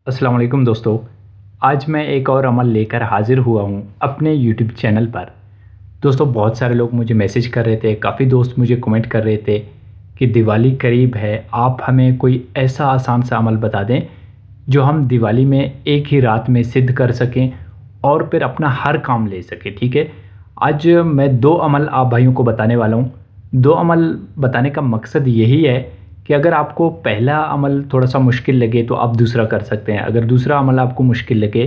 अस्सलाम वालेकुम दोस्तों। आज मैं एक और अमल लेकर हाज़िर हुआ हूँ अपने यूट्यूब चैनल पर। दोस्तों, बहुत सारे लोग मुझे मैसेज कर रहे थे, काफ़ी दोस्त मुझे कमेंट कर रहे थे कि दिवाली करीब है, आप हमें कोई ऐसा आसान सा अमल बता दें जो हम दिवाली में एक ही रात में सिद्ध कर सकें और फिर अपना हर काम ले सकें। ठीक है, आज मैं 2 अमल आप भाइयों को बताने वाला हूँ। 2 अमल बताने का मकसद यही है कि अगर आपको पहला अमल थोड़ा-सा मुश्किल लगे तो आप दूसरा कर सकते हैं। अगर दूसरा अमल आपको मुश्किल लगे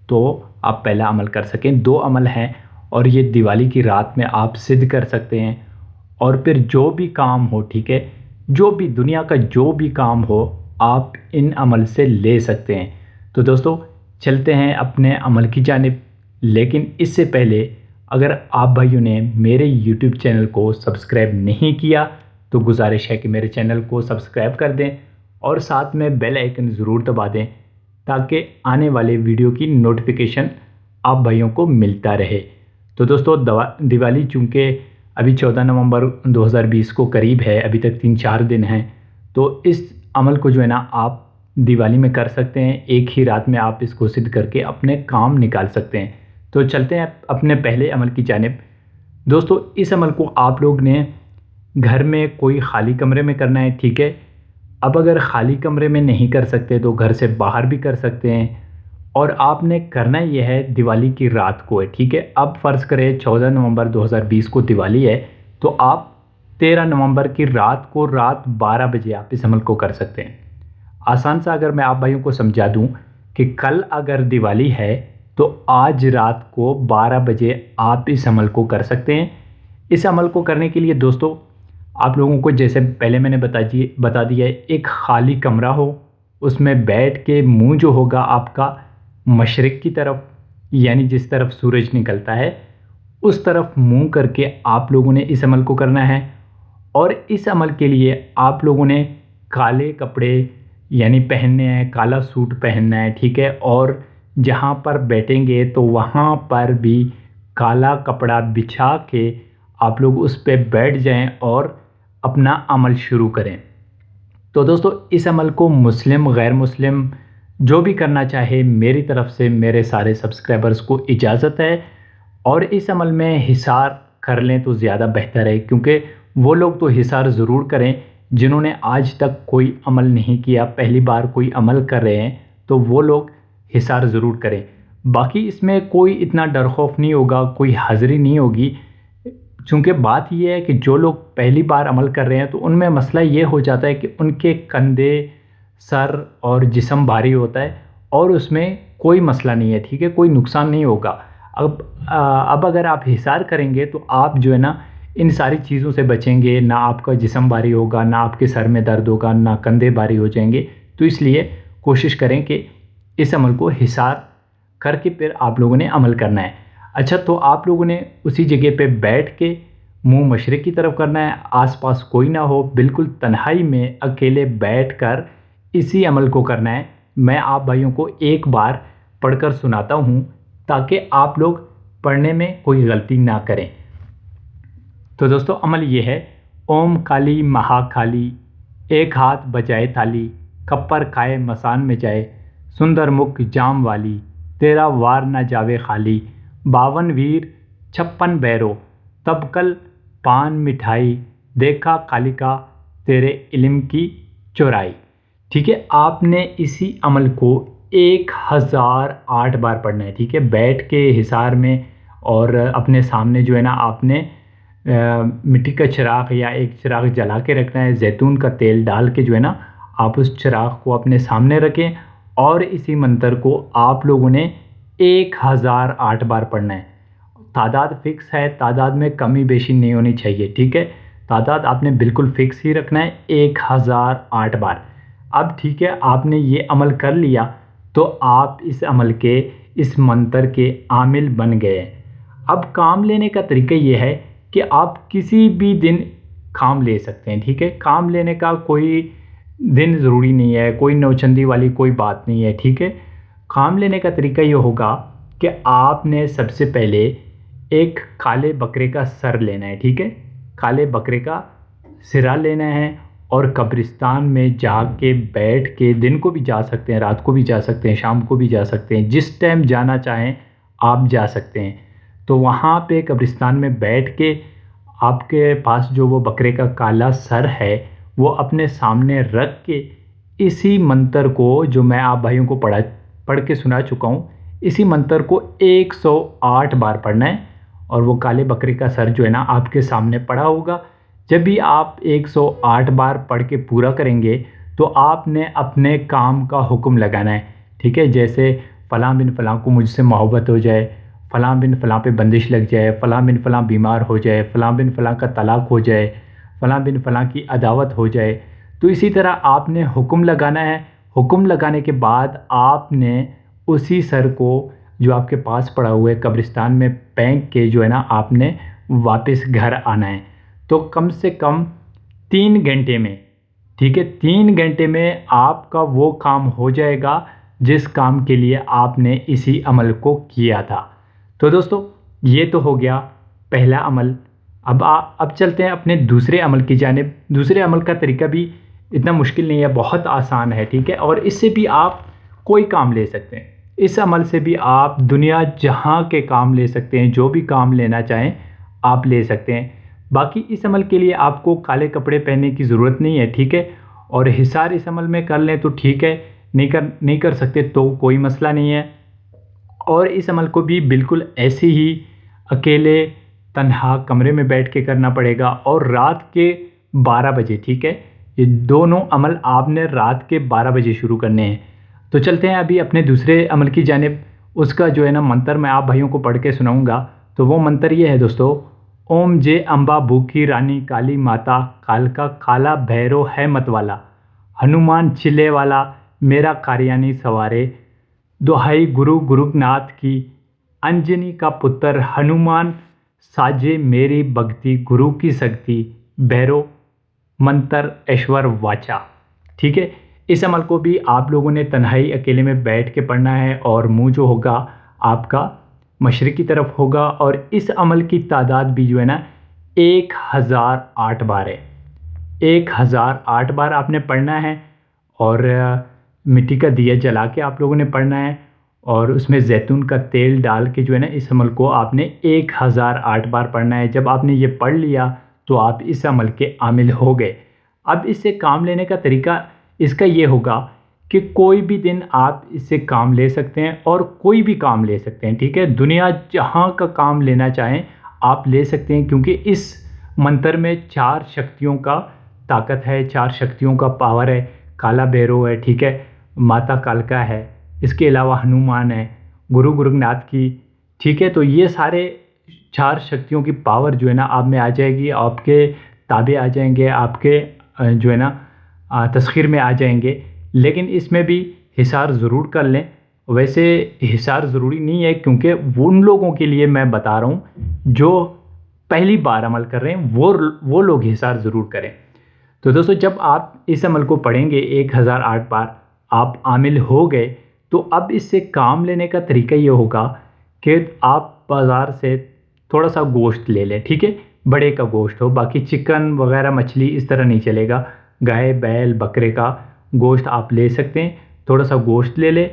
तो आप पहला अमल कर सकें। 2 अमल हैं और ये दिवाली की रात में आप सिद्ध कर सकते हैं और फिर जो भी काम हो, ठीक है? जो भी दुनिया का जो भी काम हो, आप इन अमल से ले सकते हैं। तो दोस्तों, चलते हैं अपने अमल की जानिब। लेकिन इससे पहले अगर आप भाइयों ने मेरे यूट्यूब चैनल को सब्सक्राइब नहीं किया तो गुजारिश है कि मेरे चैनल को सब्सक्राइब कर दें और साथ में बेल आइकन ज़रूर दबा दें ताकि आने वाले वीडियो की नोटिफिकेशन आप भाइयों को मिलता रहे। तो दोस्तों, दिवाली चूँकि अभी 14 नवंबर 2020 को करीब है, अभी तक 3-4 दिन हैं, तो इस अमल को जो है ना आप दिवाली में कर सकते हैं। एक ही रात में आप इसको सिद्ध करके अपने काम निकाल सकते हैं। तो चलते हैं अपने पहले अमल की जानिब। दोस्तों, इस अमल को आप लोग ने घर में कोई खाली कमरे में करना है, ठीक है? अब अगर खाली कमरे में नहीं कर सकते तो घर से बाहर भी कर सकते हैं और आपने करना ये है दिवाली की रात को है, ठीक है? अब फ़र्ज़ करें 14 नवंबर 2020 को दिवाली है, तो आप 13 नवंबर की रात को रात 12 बजे आप इस अमल को कर सकते हैं। आसान सा अगर मैं आप भाइयों को समझा दूँ कि कल अगर दिवाली है तो आज रात को 12 बजे आप इस अमल को कर सकते हैं। इस अमल को करने के लिए दोस्तों, आप लोगों को जैसे पहले मैंने बता दिया है, एक खाली कमरा हो, उसमें बैठ के मुंह जो होगा आपका मशरिक़ की तरफ, यानी जिस तरफ सूरज निकलता है उस तरफ मुंह करके आप लोगों ने इस अमल को करना है। और इस अमल के लिए आप लोगों ने काले कपड़े यानी पहनने हैं, काला सूट पहनना है, ठीक है? और जहाँ पर बैठेंगे तो वहाँ पर भी काला कपड़ा बिछा के आप लोग उस पे बैठ जाएं और अपना अमल शुरू करें। तो दोस्तों, इस अमल को मुस्लिम, गैर मुस्लिम जो भी करना चाहे, मेरी तरफ से मेरे सारे सब्सक्राइबर्स को इजाज़त है। और इस अमल में हिसार कर लें तो ज़्यादा बेहतर है, क्योंकि वो लोग तो हिसार ज़रूर करें जिन्होंने आज तक कोई अमल नहीं किया, पहली बार कोई अमल कर रहे हैं, तो वो लोग हिसार ज़रूर करें। बाकी इसमें कोई इतना डर खौफ नहीं होगा, कोई हाज़िरी नहीं होगी। चूँकि बात ये है कि जो लोग पहली बार अमल कर रहे हैं तो उनमें मसला ये हो जाता है कि उनके कंधे, सर और जिस्म भारी होता है और उसमें कोई मसला नहीं है, ठीक है? कोई नुकसान नहीं होगा। अब अगर आप हिसार करेंगे तो आप जो है ना इन सारी चीज़ों से बचेंगे, ना आपका जिस्म भारी होगा, ना आपके सर में दर्द होगा, ना कंधे भारी हो जाएंगे। तो इसलिए कोशिश करें कि इस अमल को हिसार करके फिर आप लोगों ने अमल करना है। अच्छा, तो आप लोगों ने उसी जगह पे बैठ के मुंह मशरिक़ की तरफ करना है, आसपास कोई ना हो, बिल्कुल तन्हाई में अकेले बैठकर इसी अमल को करना है। मैं आप भाइयों को एक बार पढ़कर सुनाता हूँ ताकि आप लोग पढ़ने में कोई गलती ना करें। तो दोस्तों, अमल ये है: ओम काली महाकाली, एक हाथ बजाए ताली, कप्पर खाए मसान में जाए, सुंदर मुख जाम वाली, तेरा वार ना जावे खाली, 52 वीर 56 भैरो, तबकल पान मिठाई, देखा कालिका तेरे इल्म की चौराई। ठीक है, आपने इसी अमल को 1008 बार पढ़ना है, ठीक है? बैठ के हिसार में और अपने सामने जो है ना आपने मिट्टी का चिराग या एक चिराग जला के रखना है, जैतून का तेल डाल के जो है ना आप उस चिराग को अपने सामने रखें और इसी मंत्र को आप लोगों ने 1008 बार पढ़ना है। तादाद फिक्स है, तादाद में कमी बेशी नहीं होनी चाहिए, ठीक है? तादाद आपने बिल्कुल फिक्स ही रखना है, 1008 बार। अब ठीक है, आपने ये अमल कर लिया तो आप इस अमल के, इस मंत्र के आमिल बन गए। अब काम लेने का तरीका ये है कि आप किसी भी दिन काम ले सकते हैं, ठीक है? काम लेने का कोई दिन ज़रूरी नहीं है, कोई नौचंदी वाली कोई बात नहीं है, ठीक है? काम लेने का तरीका ये होगा कि आपने सबसे पहले एक काले बकरे का सर लेना है, ठीक है? काले बकरे का सिरा लेना है और कब्रिस्तान में जाके बैठ के, दिन को भी जा सकते हैं, रात को भी जा सकते हैं, शाम को भी जा सकते हैं, जिस टाइम जाना चाहें आप जा सकते हैं। तो वहाँ पे कब्रिस्तान में बैठ के आपके पास जो वो बकरे का काला सर है वो अपने सामने रख के इसी मंत्र को, जो मैं आप भाइयों को पढ़ के सुना चुका हूँ, इसी मंत्र को 108 बार पढ़ना है। और वो काले बकरे का सर जो है ना आपके सामने पड़ा होगा। जब भी आप 108 बार पढ़ के पूरा करेंगे तो आपने अपने काम का हुक्म लगाना है, ठीक है। जैसे फ़लाँ बिन फ़लाँ को मुझसे मोहब्बत हो जाए, फ़लाँ बिन फ़लाँ पे बंदिश लग जाए, फ़लाँ बिन फ़लाँ बीमार हो जाए, फ़लाँ बिन फ़लाँ का तलाक हो जाए, फ़लाँ बिन फ़लाँ की अदावत हो जाए। तो इसी तरह आपने हुक्म लगाना है। हुक्म लगाने के बाद आपने उसी सर को जो आपके पास पड़ा हुआ है कब्रिस्तान में फेंक के जो है ना आपने वापस घर आना है। तो कम से कम 3 घंटे में, ठीक है, 3 घंटे में आपका वो काम हो जाएगा जिस काम के लिए आपने इसी अमल को किया था। तो दोस्तों ये तो हो गया पहला अमल। अब चलते हैं अपने दूसरे अमल की जानिब। दूसरे अमल का तरीका भी इतना मुश्किल नहीं है, बहुत आसान है, ठीक है। और इससे भी आप कोई काम ले सकते हैं। इस अमल से भी आप दुनिया जहाँ के काम ले सकते हैं, जो भी काम लेना चाहें आप ले सकते हैं। बाकी इस अमल के लिए आपको काले कपड़े पहनने की ज़रूरत नहीं है, ठीक है। और हिसार इस अमल में कर लें तो ठीक है, नहीं कर सकते तो कोई मसला नहीं है। और इस अमल को भी बिल्कुल ऐसे ही अकेले तन्हा कमरे में बैठ के करना पड़ेगा और रात के 12 बजे, ठीक है। ये दोनों अमल आपने रात के 12 बजे शुरू करने हैं। तो चलते हैं अभी अपने दूसरे अमल की जानिब। उसका जो है ना मंत्र मैं आप भाइयों को पढ़ के सुनाऊंगा। तो वो मंत्र ये है दोस्तों, ओम जे अम्बा भूखी रानी काली माता, कालका काला भैरव है मतवाला, हनुमान चिल्ले वाला मेरा कार्यानी सवारे, दुहाई गुरु गुरुनाथ की, अंजनी का पुत्र हनुमान साजे मेरी भक्ति, गुरु की शक्ति, भैरव मंत्र ऐश्वर वाचा, ठीक है। इस अमल को भी आप लोगों ने तन्हाई अकेले में बैठ के पढ़ना है और मुंह जो होगा आपका मशरिक़ की तरफ होगा। और इस अमल की तादाद भी जो है ना 1008 बार है। 1008 बार आपने पढ़ना है और मिट्टी का दिया जला के आप लोगों ने पढ़ना है और उसमें जैतून का तेल डाल के जो है ना इस अमल को आपने 1008 बार पढ़ना है। जब आपने ये पढ़ लिया तो आप इस अमल के आमिल हो गए। अब इससे काम लेने का तरीका इसका ये होगा कि कोई भी दिन आप इससे काम ले सकते हैं और कोई भी काम ले सकते हैं, ठीक है। दुनिया जहाँ का काम लेना चाहें आप ले सकते हैं, क्योंकि इस मंत्र में 4 शक्तियों का ताकत है, 4 शक्तियों का पावर है। काला भैरव है, ठीक है, माता कालका है, इसके अलावा हनुमान है, गुरु गुरुनाथ की, ठीक है। तो ये सारे 4 शक्तियों की पावर जो है ना आप में आ जाएगी, आपके ताबे आ जाएंगे, आपके जो है ना तस्खीर में आ जाएंगे। लेकिन इसमें भी हिसार ज़रूर कर लें। वैसे हिसार ज़रूरी नहीं है, क्योंकि उन लोगों के लिए मैं बता रहा हूँ जो पहली बार अमल कर रहे हैं, वो लोग हिसार ज़रूर करें। तो दोस्तों जब आप इस अमल को पढ़ेंगे 1008 बार, आप आमिल हो गए, तो अब इससे काम लेने का तरीका ये होगा कि आप बाज़ार से थोड़ा सा गोश्त ले लें, ठीक है, बड़े का गोश्त हो, बाकी चिकन वगैरह मछली इस तरह नहीं चलेगा। गाय बैल बकरे का गोश्त आप ले सकते हैं। थोड़ा सा गोश्त ले ले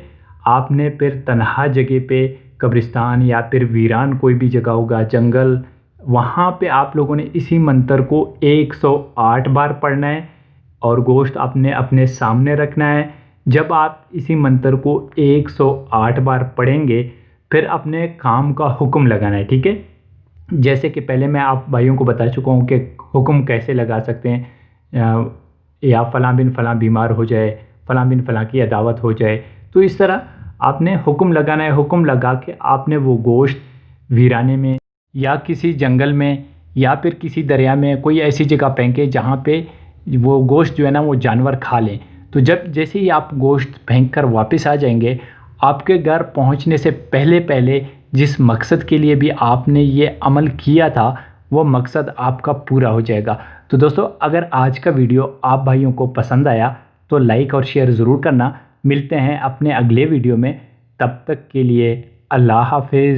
आपने, फिर तन्हा जगह पे कब्रिस्तान या फिर वीरान कोई भी जगह होगा, जंगल, वहाँ पे आप लोगों ने इसी मंत्र को 108 बार पढ़ना है और गोश्त आपने अपने सामने रखना है। जब आप इसी मंत्र को 108 बार पढ़ेंगे फिर अपने काम का हुक्म लगाना है, ठीक है। जैसे कि पहले मैं आप भाइयों को बता चुका हूँ कि हुक्म कैसे लगा सकते हैं, या फ़लाँ बिन फ़लाँ बीमार हो जाए, फ़लाँ बिन फ़लाँ की अदावत हो जाए। तो इस तरह आपने हुक्म लगाना है। हुक्म लगा के आपने वो गोश्त वीराने में या किसी जंगल में या फिर किसी दरिया में कोई ऐसी जगह फेंके जहाँ पे वो गोश्त जो है ना वो जानवर खा लें। तो जैसे ही आप गोश्त फेंक कर वापस आ जाएंगे, आपके घर पहुँचने से पहले पहले जिस मकसद के लिए भी आपने ये अमल किया था वो मकसद आपका पूरा हो जाएगा। तो दोस्तों अगर आज का वीडियो आप भाइयों को पसंद आया तो लाइक और शेयर ज़रूर करना। मिलते हैं अपने अगले वीडियो में, तब तक के लिए अल्लाह हाफिज़।